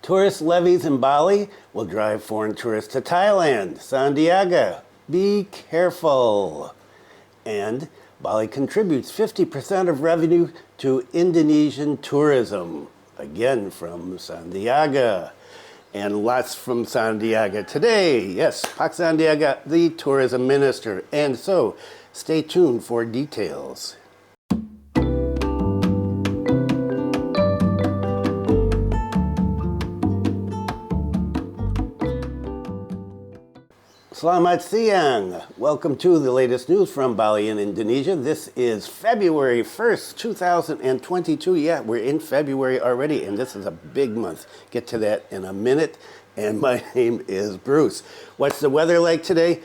Tourist levies in Bali will drive foreign tourists to Thailand. Sandiaga, be careful. And Bali contributes 50% of revenue to Indonesian tourism. Again from Sandiaga. And lots from Sandiaga today. Yes, Pak Sandiaga, the tourism minister. And so, stay tuned for details. Selamat siang. Welcome to the latest news from Bali in Indonesia. This is February 1st, 2022. Yeah, we're in February already, and this is a big month. Get to that in a minute. And my name is Bruce. What's the weather like today?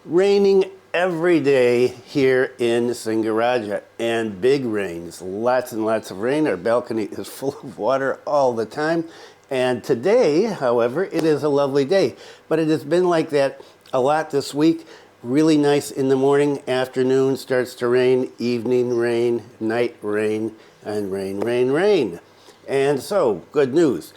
Raining every day here in Singaraja, and big rains. Lots and lots of rain. Our balcony is full of water all the time. And today, however, it is a lovely day. But it has been like that a lot this week. Really nice in the morning, afternoon starts to rain, evening rain, night rain, and rain, rain, rain. And so, good news.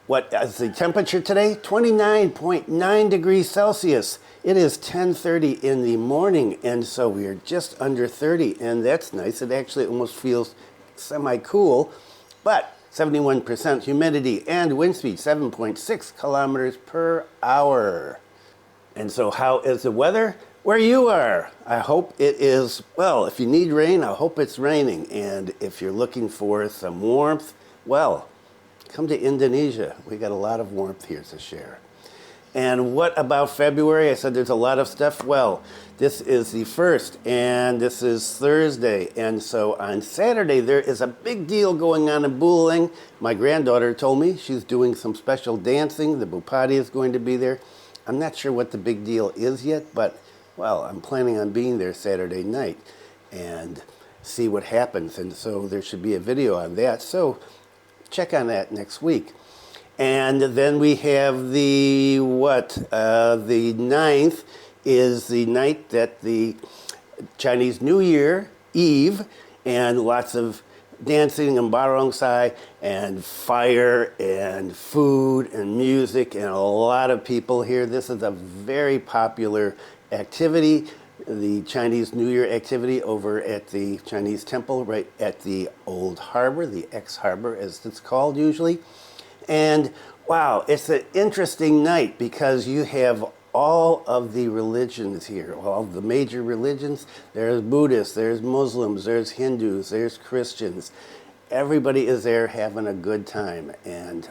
What is the temperature today? 29.9 degrees Celsius. It is 10:30 in the morning, and so we are just under 30, and that's nice. It actually almost feels semi-cool, but 71% humidity and wind speed 7.6 kilometers per hour. And so how is the weather where you are? I hope it is, well, if you need rain, I hope it's raining. And if you're looking for some warmth, well, come to Indonesia. We got a lot of warmth here to share. And what about February? I said there's a lot of stuff. Well, this is the 1st, and this is Thursday. And so on Saturday, there is a big deal going on in Buleleng. My granddaughter told me she's doing some special dancing. The Bupati is going to be there. I'm not sure what the big deal is yet, but, well, I'm planning on being there Saturday night and see what happens. And so there should be a video on that. So check on that next week. And then we have the 9th is the night that the Chinese New Year Eve, and lots of dancing and barongsai and fire and food and music and a lot of people here. This is a very popular activity, the Chinese New Year activity over at the Chinese temple right at the Old Harbor, the ex-harbor as it's called usually. And wow, it's an interesting night because you have all of the religions here, all the major religions. There's Buddhists, there's Muslims, there's Hindus, there's Christians. Everybody is there having a good time, and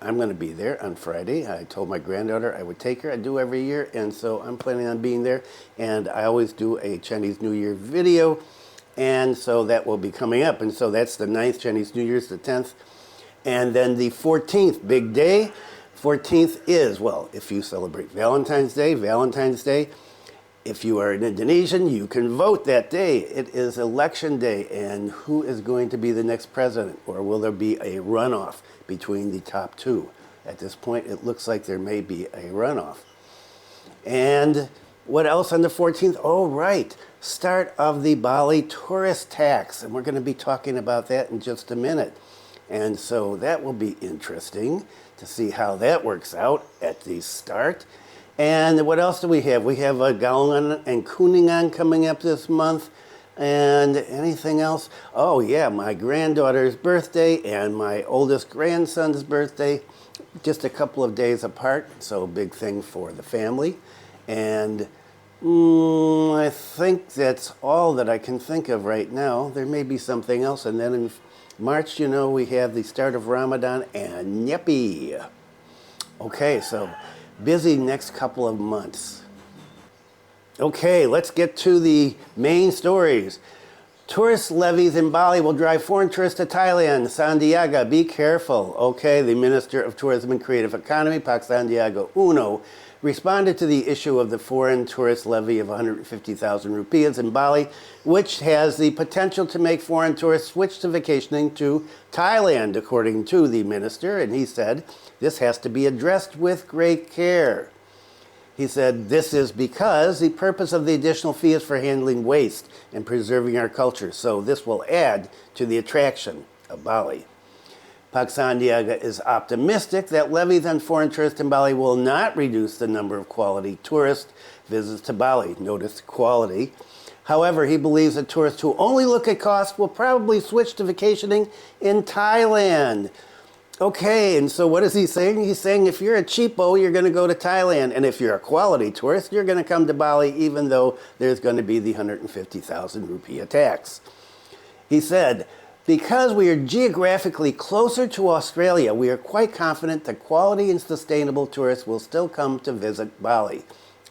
I'm going to be there on Friday. I told my granddaughter I would take her. I do every year, and so I'm planning on being there. And I always do a Chinese New Year video, and so that will be coming up. And so that's the 9th, Chinese New Year's the 10th. And then the 14th, big day. 14th is, well, if you celebrate Valentine's Day. If you are an Indonesian, you can vote that day. It is election day, and who is going to be the next president? Or will there be a runoff between the top two? At this point, it looks like there may be a runoff. And what else on the 14th? Oh, right, start of the Bali tourist tax. And we're going to be talking about that in just a minute. And so that will be interesting to see how that works out at the start. And what else do we have? We have a Gaungan and Kuningan coming up this month. And anything else? Oh yeah, my granddaughter's birthday and my oldest grandson's birthday. Just a couple of days apart, so big thing for the family. And I think that's all that I can think of right now. There may be something else. And then in March, you know, we have the start of Ramadan and Nyepi. Okay, so busy next couple of months. Okay, let's get to the main stories. Tourist levies in Bali will drive foreign tourists to Thailand. Sandiaga, be careful. Okay, the Minister of Tourism and Creative Economy, Pak Sandiaga Uno, responded to the issue of the foreign tourist levy of 150,000 rupiahs in Bali, which has the potential to make foreign tourists switch to vacationing to Thailand, according to the minister. And he said, this has to be addressed with great care. He said, this is because the purpose of the additional fee is for handling waste and preserving our culture. So this will add to the attraction of Bali. Pak Sandiaga is optimistic that levies on foreign tourists in Bali will not reduce the number of quality tourist visits to Bali. Notice quality. However, he believes that tourists who only look at cost will probably switch to vacationing in Thailand. Okay, and so what is he saying? He's saying if you're a cheapo, you're going to go to Thailand. And if you're a quality tourist, you're going to come to Bali, even though there's going to be the 150,000 rupiah tax. He said, because we are geographically closer to Australia, we are quite confident that quality and sustainable tourists will still come to visit Bali.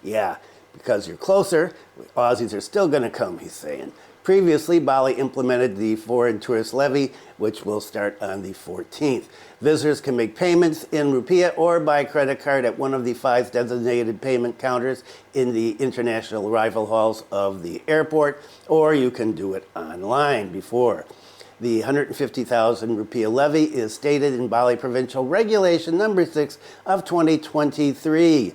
Yeah, because you're closer, Aussies are still going to come, he's saying. Previously, Bali implemented the foreign tourist levy, which will start on the 14th. Visitors can make payments in rupiah or by credit card at one of the 5 designated payment counters in the international arrival halls of the airport, or you can do it online before. The 150,000 rupiah levy is stated in Bali Provincial Regulation number 6 of 2023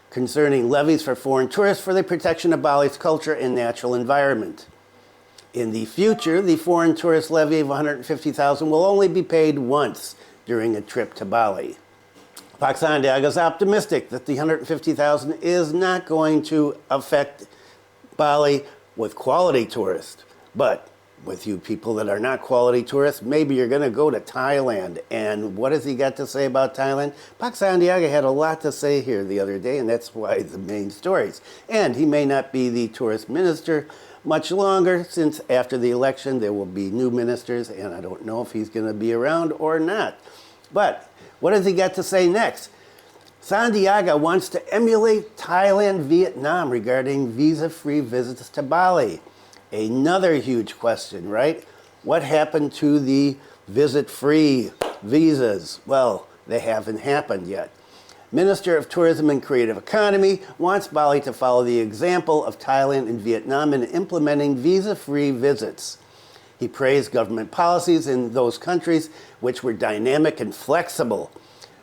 concerning levies for foreign tourists for the protection of Bali's culture and natural environment. In the future, the foreign tourist levy of 150,000 will only be paid once during a trip to Bali. Pak Sandiaga is optimistic that the 150,000 is not going to affect Bali with quality tourists. But with you people that are not quality tourists, maybe you're going to go to Thailand. And what has he got to say about Thailand? Pak Sandiaga had a lot to say here the other day, and that's why the main stories. And he may not be the tourist minister much longer, since after the election there will be new ministers, and I don't know if he's going to be around or not. But what has he got to say next? Sandiaga wants to emulate Thailand-Vietnam regarding visa-free visits to Bali. Another huge question, right? What happened to the visit-free visas? Well, they haven't happened yet. Minister of Tourism and Creative Economy wants Bali to follow the example of Thailand and Vietnam in implementing visa-free visits. He praised government policies in those countries which were dynamic and flexible.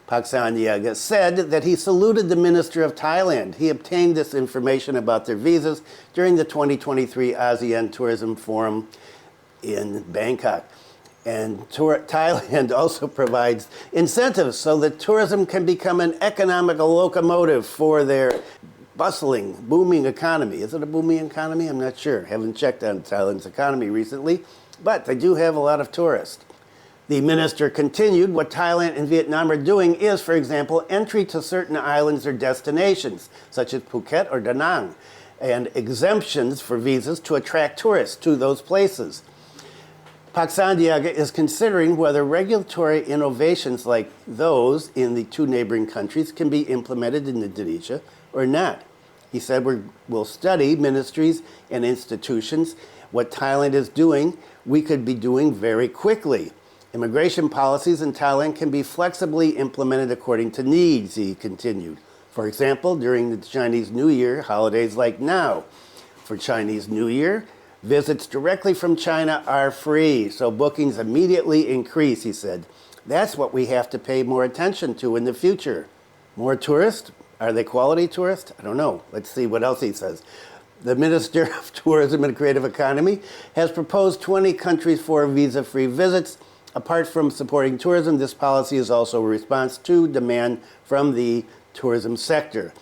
Pak Sandiaga said that he saluted the Minister of Thailand. He obtained this information about their visas during the 2023 ASEAN Tourism Forum in Bangkok. And Thailand also provides incentives so that tourism can become an economical locomotive for their bustling, booming economy. Is it a booming economy? I'm not sure. Haven't checked on Thailand's economy recently, but they do have a lot of tourists. The minister continued, what Thailand and Vietnam are doing is, for example, entry to certain islands or destinations, such as Phuket or Da Nang, and exemptions for visas to attract tourists to those places. Pak Sandiaga is considering whether regulatory innovations like those in the 2 neighboring countries can be implemented in Indonesia or not. He said we'll study ministries and institutions. What Thailand is doing, we could be doing very quickly. Immigration policies in Thailand can be flexibly implemented according to needs, he continued. For example, during the Chinese New Year, holidays like now. For Chinese New Year, visits directly from China are free, so bookings immediately increase, he said. That's what we have to pay more attention to in the future. More tourists? Are they quality tourists? I don't know. Let's see what else he says. The Minister of Tourism and Creative Economy has proposed 20 countries for visa-free visits. Apart from supporting tourism, this policy is also a response to demand from the tourism sector.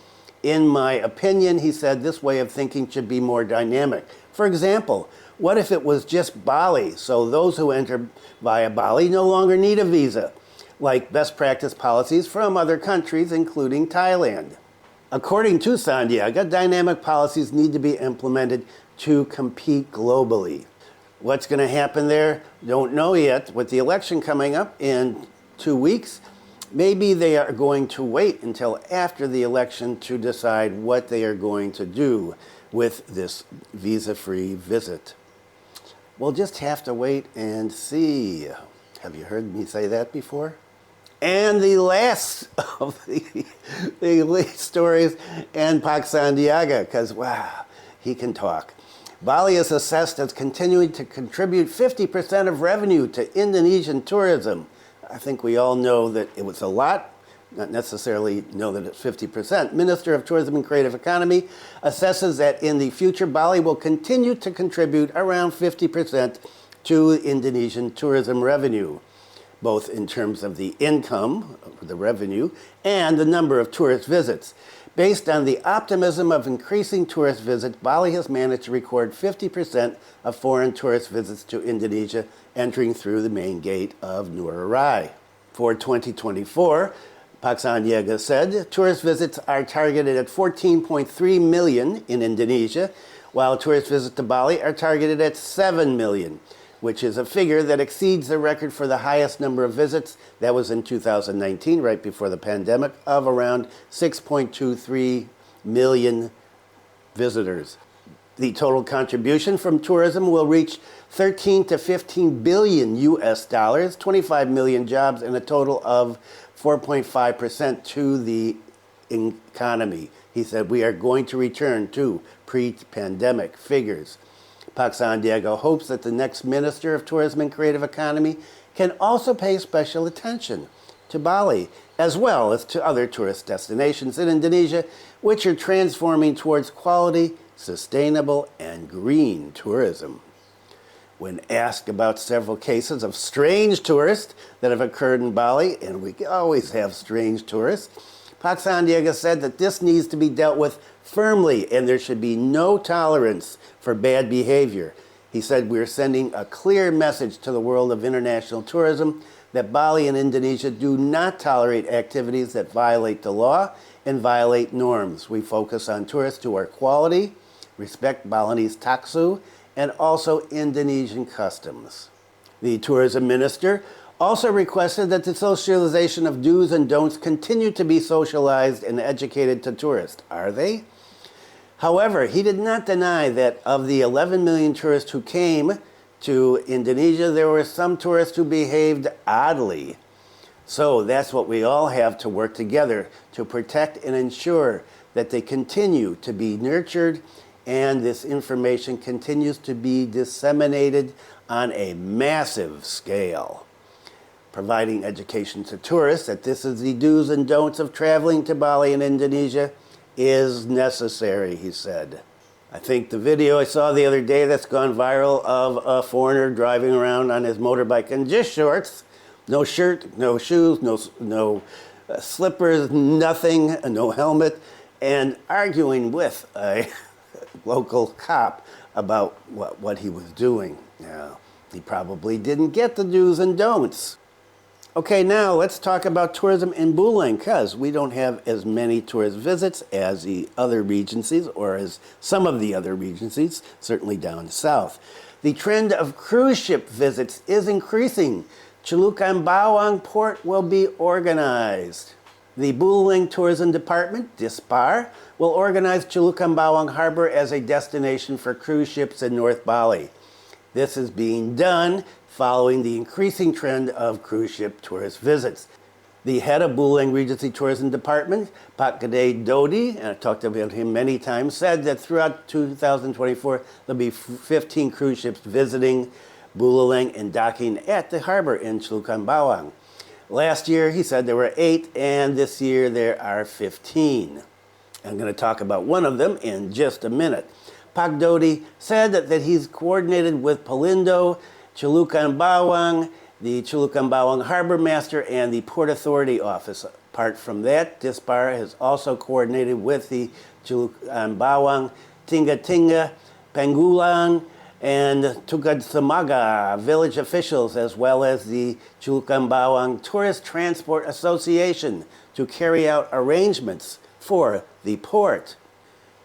In my opinion, he said, this way of thinking should be more dynamic. For example, what if it was just Bali, so those who enter via Bali no longer need a visa, like best practice policies from other countries, including Thailand? According to Sandiaga, dynamic policies need to be implemented to compete globally. What's going to happen there? Don't know yet. With the election coming up in 2 weeks, maybe they are going to wait until after the election to decide what they are going to do with this visa-free visit. We'll just have to wait and see. Have you heard me say that before? And the last of the lead stories, and Pak Sandiaga, because wow, he can talk. Bali is assessed as continuing to contribute 50% of revenue to Indonesian tourism. I think we all know that it was a lot, not necessarily know that it's 50%. Minister of Tourism and Creative Economy assesses that in the future, Bali will continue to contribute around 50% to Indonesian tourism revenue. both in terms of the income, the revenue, and the number of tourist visits. Based on the optimism of increasing tourist visits, Bali has managed to record 50% of foreign tourist visits to Indonesia entering through the main gate of Ngurah Rai. For 2024, Pak Sandiaga said tourist visits are targeted at 14.3 million in Indonesia, while tourist visits to Bali are targeted at 7 million, which is a figure that exceeds the record for the highest number of visits. That was in 2019, right before the pandemic, of around 6.23 million visitors. The total contribution from tourism will reach 13 to 15 billion US dollars, 25 million jobs, and a total of 4.5% to the economy. He said, we are going to return to pre-pandemic figures. Pak Sandiaga hopes that the next Minister of Tourism and Creative Economy can also pay special attention to Bali, as well as to other tourist destinations in Indonesia, which are transforming towards quality, sustainable, and green tourism. When asked about several cases of strange tourists that have occurred in Bali, and we always have strange tourists, Pak Sandiaga said that this needs to be dealt with firmly and there should be no tolerance for bad behavior. He said, we're sending a clear message to the world of international tourism that Bali and Indonesia do not tolerate activities that violate the law and violate norms. We focus on tourists who are quality, respect Balinese taksu, and also Indonesian customs. The tourism minister also requested that the socialization of do's and don'ts continue to be socialized and educated to tourists. Are they? However, he did not deny that of the 11 million tourists who came to Indonesia, there were some tourists who behaved oddly. So that's what we all have to work together to protect and ensure that they continue to be nurtured and this information continues to be disseminated on a massive scale. Providing education to tourists that this is the do's and don'ts of traveling to Bali and Indonesia is necessary, he said. I think the video I saw the other day that's gone viral of a foreigner driving around on his motorbike in just shorts, no shirt, no shoes, no slippers, nothing, no helmet, and arguing with a local cop about what he was doing. Now, he probably didn't get the do's and don'ts. Okay, now let's talk about tourism in Buleleng, because we don't have as many tourist visits as the other regencies, or as some of the other regencies, certainly down south. The trend of cruise ship visits is increasing. Celukan Bawang Port will be organized. The Buleleng Tourism Department, Dispar, will organize Celukan Bawang Harbor as a destination for cruise ships in North Bali. This is being done following the increasing trend of cruise ship tourist visits. The head of Buleleng Regency Tourism Department, Pak Dodi, and I've talked about him many times, said that throughout 2024 there'll be 15 cruise ships visiting Buleleng and docking at the harbor in Celukan Bawang. Last year, he said there were 8, and this year there are 15. I'm going to talk about one of them in just a minute. Pak Dodi said that he's coordinated with Pelindo, Celukan Bawang, the Celukan Bawang Harbor Master, and the Port Authority Office. Apart from that, Dispar has also coordinated with the Celukan Bawang, Tingga Tingga, Panggulang, and Tugadsamaga village officials, as well as the Celukan Bawang Tourist Transport Association, to carry out arrangements for the port.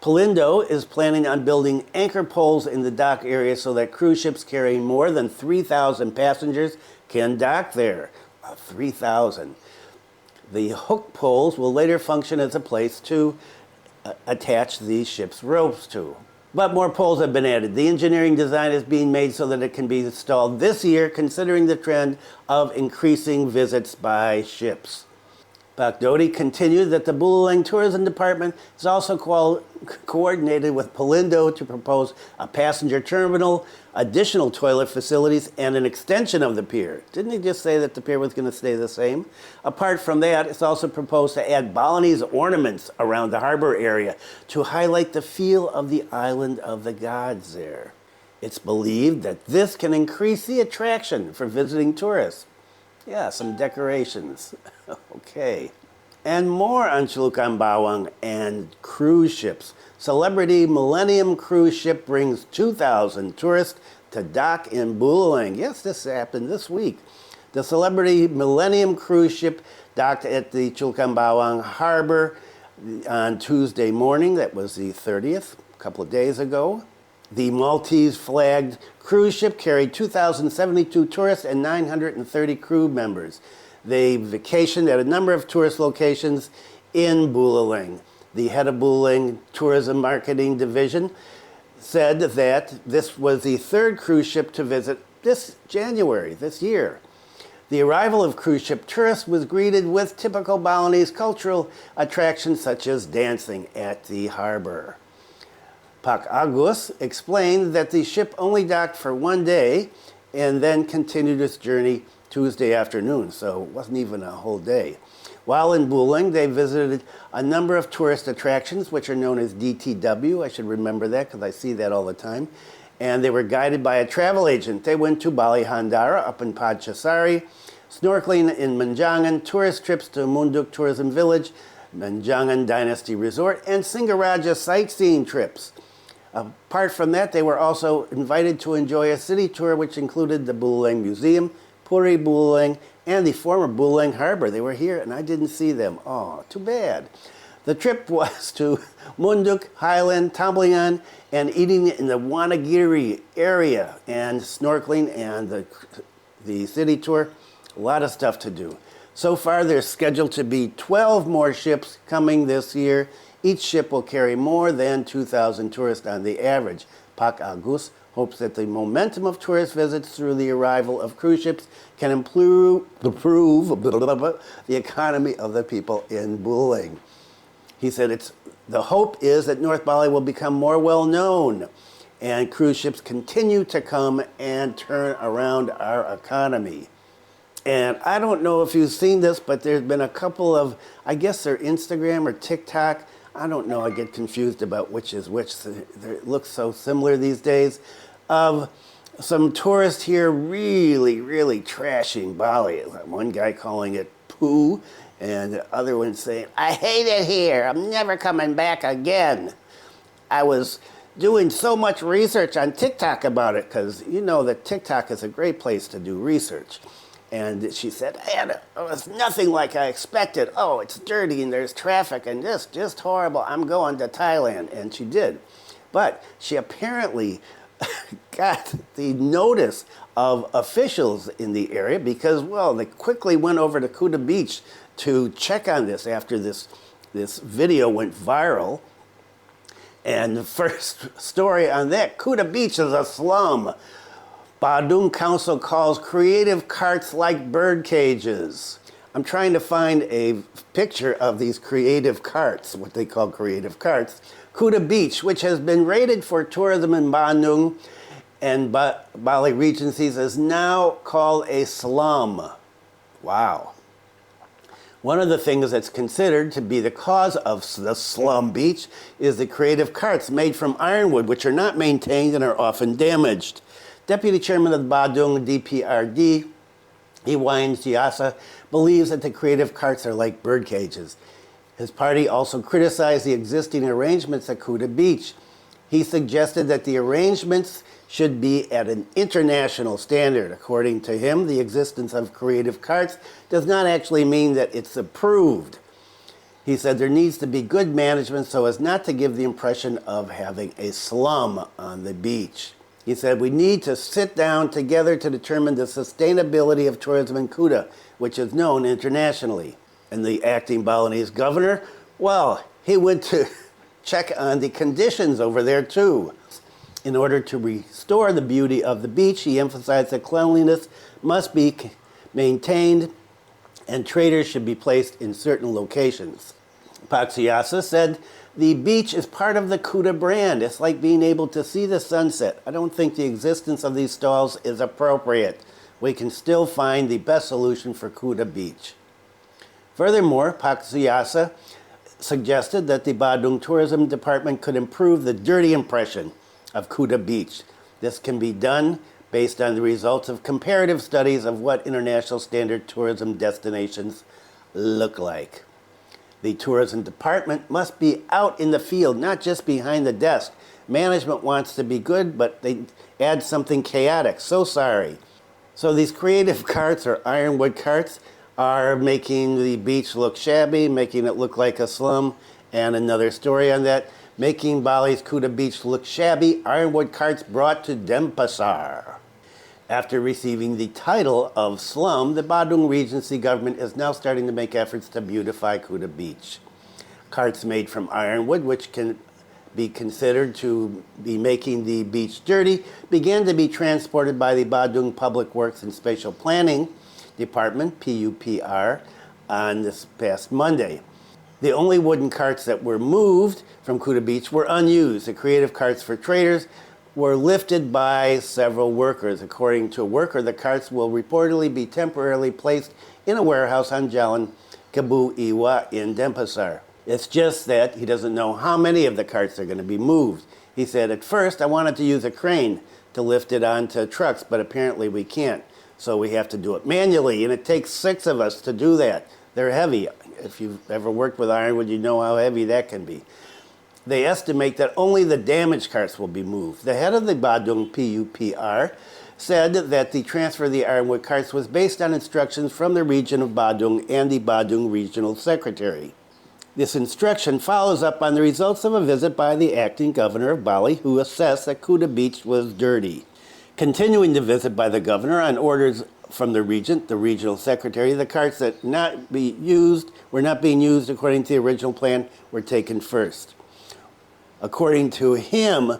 Pelindo is planning on building anchor poles in the dock area so that cruise ships carrying more than 3,000 passengers can dock there. 3,000. The hook poles will later function as a place to attach the ship's ropes to. But more poles have been added. The engineering design is being made so that it can be installed this year, considering the trend of increasing visits by ships. Pak Dodi continued that the Buleleng Tourism Department is also coordinated with Pelindo to propose a passenger terminal, additional toilet facilities, and an extension of the pier. Didn't he just say that the pier was going to stay the same? Apart from that, it's also proposed to add Balinese ornaments around the harbor area to highlight the feel of the island of the gods there. It's believed that this can increase the attraction for visiting tourists. Yeah, some decorations. Okay. And more on Celukan Bawang and cruise ships. Celebrity Millennium cruise ship brings 2,000 tourists to dock in Buleleng. Yes, this happened this week. The Celebrity Millennium cruise ship docked at the Celukan Bawang harbor on Tuesday morning. That was the 30th, a couple of days ago. The Maltese-flagged cruise ship carried 2,072 tourists and 930 crew members. They vacationed at a number of tourist locations in Buleleng. The head of Buleleng Tourism Marketing Division said that this was the third cruise ship to visit this January, this year. The arrival of cruise ship tourists was greeted with typical Balinese cultural attractions such as dancing at the harbor. Pak Agus explained that the ship only docked for one day and then continued its journey Tuesday afternoon, so it wasn't even a whole day. While in Buleleng, they visited a number of tourist attractions, which are known as DTW. I should remember that because I see that all the time. And they were guided by a travel agent. They went to Bali Handara up in Padchasari, snorkeling in Menjangan, tourist trips to Munduk Tourism Village, Menjangan Dynasty Resort, and Singaraja sightseeing trips. Apart from that, they were also invited to enjoy a city tour, which included the Buleleng Museum, Puri Buleleng, and the former Buleleng Harbor. They were here, and I didn't see them. Oh, too bad. The trip was to Munduk, Highland, Tamblian, and eating in the Wanagiri area, and snorkeling, and the city tour. A lot of stuff to do. So far, there's scheduled to be 12 more ships coming this year. Each ship will carry more than 2,000 tourists on the average. Pak Agus hopes that the momentum of tourist visits through the arrival of cruise ships can improve the economy of the people in Buleleng. He said the hope is that North Bali will become more well known and cruise ships continue to come and turn around our economy. And I don't know if you've seen this, but there's been a couple of, I guess they're Instagram or TikTok. I don't know, I get confused about which is which. It looks so similar these days. Of some tourists here really, really trashing Bali. One guy calling it poo, and the other one saying, I hate it here. I'm never coming back again. I was doing so much research on TikTok about it, because you know that TikTok is a great place to do research. And she said, it was nothing like I expected. Oh, it's dirty and there's traffic and just horrible. I'm going to Thailand. And she did. But she apparently got the notice of officials in the area because, well, they quickly went over to Kuta Beach to check on this after this video went viral. And the first story on that, Kuta Beach is a slum. Badung Council calls creative carts like bird cages. I'm trying to find a picture of these creative carts, what they call creative carts. Kuta Beach, which has been rated for tourism in Badung and Bali Regencies, is now called a slum. Wow. One of the things that's considered to be the cause of the slum beach is the creative carts made from ironwood, which are not maintained and are often damaged. Deputy Chairman of the Badung DPRD, Iwayan Siasa, believes that the creative carts are like bird cages. His party also criticized the existing arrangements at Kuta Beach. He suggested that the arrangements should be at an international standard. According to him, the existence of creative carts does not actually mean that it's approved. He said there needs to be good management so as not to give the impression of having a slum on the beach. He said, we need to sit down together to determine the sustainability of tourism in Kuta, which is known internationally. And the acting Balinese governor, well, he went to check on the conditions over there too. In order to restore the beauty of the beach, he emphasized that cleanliness must be maintained and traders should be placed in certain locations. Pak Sandiaga said, the beach is part of the Kuta brand. It's like being able to see the sunset. I don't think the existence of these stalls is appropriate. We can still find the best solution for Kuta Beach. Furthermore, Pak Sandiaga suggested that the Badung Tourism Department could improve the dirty impression of Kuta Beach. This can be done based on the results of comparative studies of what international standard tourism destinations look like. The tourism department must be out in the field, not just behind the desk. Management wants to be good, but they add something chaotic. So sorry. So these creative carts, or ironwood carts, are making the beach look shabby, making it look like a slum. And another story on that, making Bali's Kuta Beach look shabby, ironwood carts brought to Denpasar. After receiving the title of slum, the Badung Regency government is now starting to make efforts to beautify Kuta Beach. Carts made from ironwood, which can be considered to be making the beach dirty, began to be transported by the Badung Public Works and Spatial Planning Department, PUPR, on this past Monday. The only wooden carts that were moved from Kuta Beach were unused. The creative carts for traders were lifted by several workers. According to a worker, the carts will reportedly be temporarily placed in a warehouse on Jalan Kebu Iwa in Denpasar. It's just that he doesn't know how many of the carts are going to be moved. He said, at first I wanted to use a crane to lift it onto trucks, but apparently we can't. So we have to do it manually, and it takes 6 of us to do that. They're heavy. If you've ever worked with ironwood, you know how heavy that can be. They estimate that only the damaged carts will be moved. The head of the Badung PUPR said that the transfer of the ironwood carts was based on instructions from the region of Badung and the Badung Regional Secretary. This instruction follows up on the results of a visit by the acting governor of Bali, who assessed that Kuta Beach was dirty. Continuing the visit by the governor on orders from the regent, the regional secretary, the carts that were not being used according to the original plan were taken first. According to him,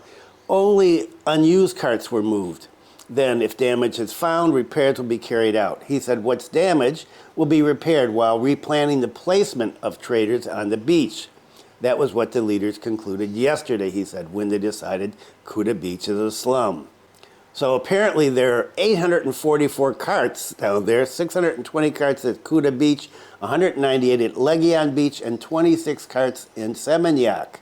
only unused carts were moved. Then, if damage is found, repairs will be carried out. He said what's damaged will be repaired while replanning the placement of traders on the beach. That was what the leaders concluded yesterday, he said, when they decided Kuta Beach is a slum. So apparently there are 844 carts down there, 620 carts at Kuta Beach, 198 at Legian Beach, and 26 carts in Seminyak.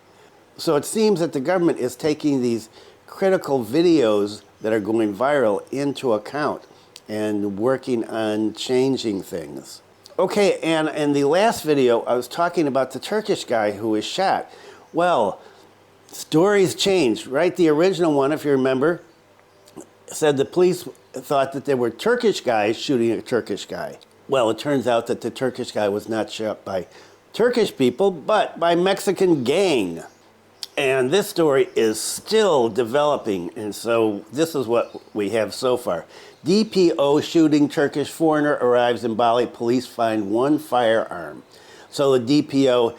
So it seems that the government is taking these critical videos that are going viral into account and working on changing things. Okay, and in the last video, I was talking about the Turkish guy who was shot. Well, stories changed, right? The original one, if you remember, said the police thought that there were Turkish guys shooting a Turkish guy. Well, it turns out that the Turkish guy was not shot by Turkish people, but by Mexican gang. And this story is still developing, and so this is what we have so far. DPO shooting Turkish foreigner arrives in Bali. Police find 1 firearm. So the DPO,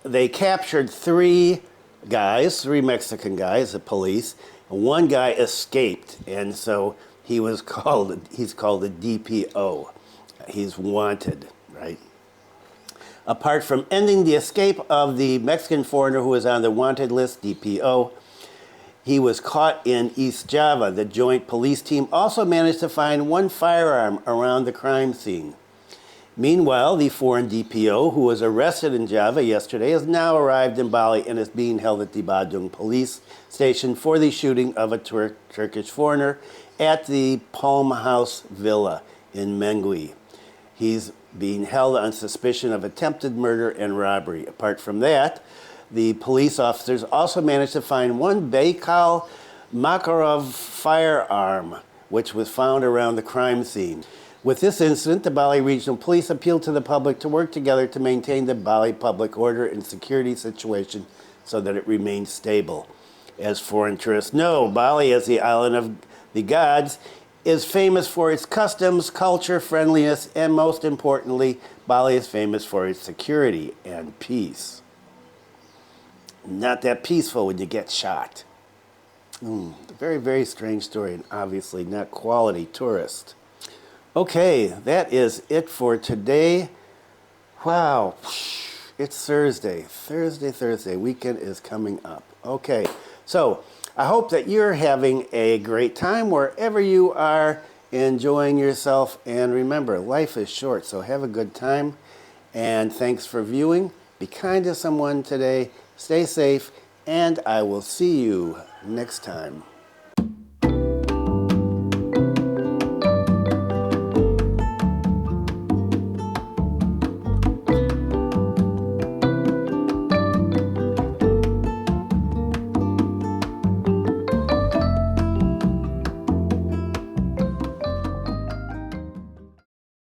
they captured 3 Mexican guys, the police. And 1 guy escaped, and so he's called a DPO. He's wanted, right? Apart from ending the escape of the Mexican foreigner who was on the wanted list, DPO, he was caught in East Java. The joint police team also managed to find 1 firearm around the crime scene. Meanwhile, the foreign DPO, who was arrested in Java yesterday, has now arrived in Bali and is being held at the Badung police station for the shooting of a Turkish foreigner at the Palm House Villa in Mengwi. He's being held on suspicion of attempted murder and robbery. Apart from that, the police officers also managed to find 1 Baikal Makarov firearm, which was found around the crime scene. With this incident, the Bali Regional Police appealed to the public to work together to maintain the Bali public order and security situation so that it remains stable. As foreign tourists know, Bali, as the island of the gods, is famous for its customs, culture, friendliness, and most importantly, Bali is famous for its security and peace. Not that peaceful when you get shot. Very, very strange story, and obviously not quality tourist. Okay, that is it for today. Wow, it's Thursday. Thursday. Weekend is coming up. Okay, so I hope that you're having a great time wherever you are, enjoying yourself. And remember, life is short, so have a good time. And thanks for viewing. Be kind to someone today. Stay safe, and I will see you next time.